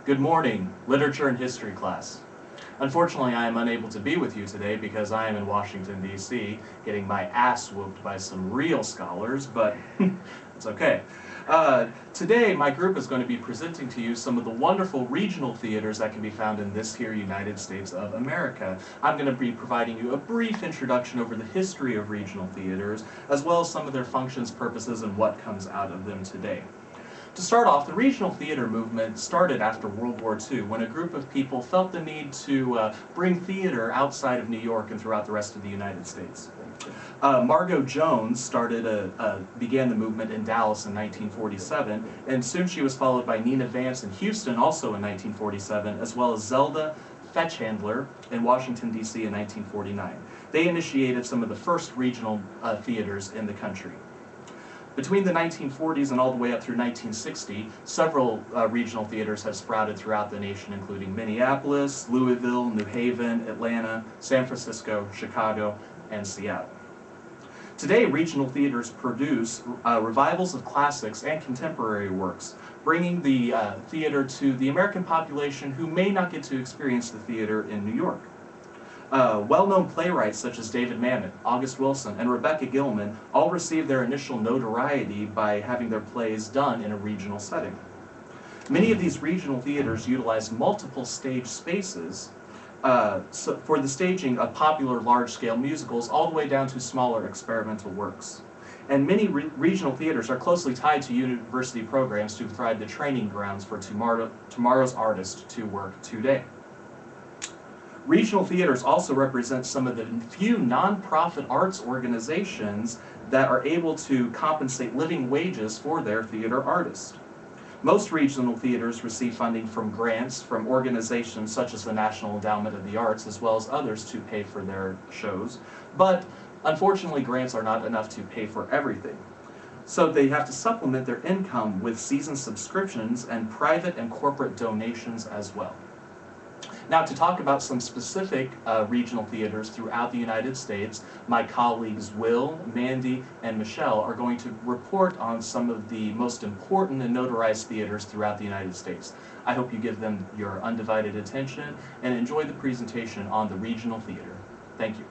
Good morning, literature and history class. Unfortunately, I am unable to be with you today because I am in Washington, D.C., getting my ass whooped by some real scholars, but it's okay. Today, my group is going to be presenting to you some of the wonderful regional theaters that can be found in this here United States of America. I'm going to be providing you a brief introduction over the history of regional theaters, as well as some of their functions, purposes, and what comes out of them today. To start off, the regional theater movement started after World War II, when a group of people felt the need to bring theater outside of New York and throughout the rest of the United States. Margo Jones began the movement in Dallas in 1947, and soon she was followed by Nina Vance in Houston, also in 1947, as well as Zelda Fetchandler in Washington, D.C. in 1949. They initiated some of the first regional theaters in the country. Between the 1940s and all the way up through 1960, several regional theaters have sprouted throughout the nation, including Minneapolis, Louisville, New Haven, Atlanta, San Francisco, Chicago, and Seattle. Today, regional theaters produce revivals of classics and contemporary works, bringing the theater to the American population who may not get to experience the theater in New York. Well-known playwrights such as David Mamet, August Wilson, and Rebecca Gilman all received their initial notoriety by having their plays done in a regional setting. Many of these regional theaters utilize multiple stage spaces for the staging of popular large-scale musicals all the way down to smaller experimental works. And many regional theaters are closely tied to university programs to provide the training grounds for tomorrow's artists to work today. Regional theaters also represent some of the few nonprofit arts organizations that are able to compensate living wages for their theater artists. Most regional theaters receive funding from grants from organizations such as the National Endowment of the Arts, as well as others, to pay for their shows. But unfortunately, grants are not enough to pay for everything. So they have to supplement their income with season subscriptions and private and corporate donations as well. Now, to talk about some specific regional theaters throughout the United States, my colleagues Will, Mandy, and Michelle are going to report on some of the most important and notarized theaters throughout the United States. I hope you give them your undivided attention and enjoy the presentation on the regional theater. Thank you.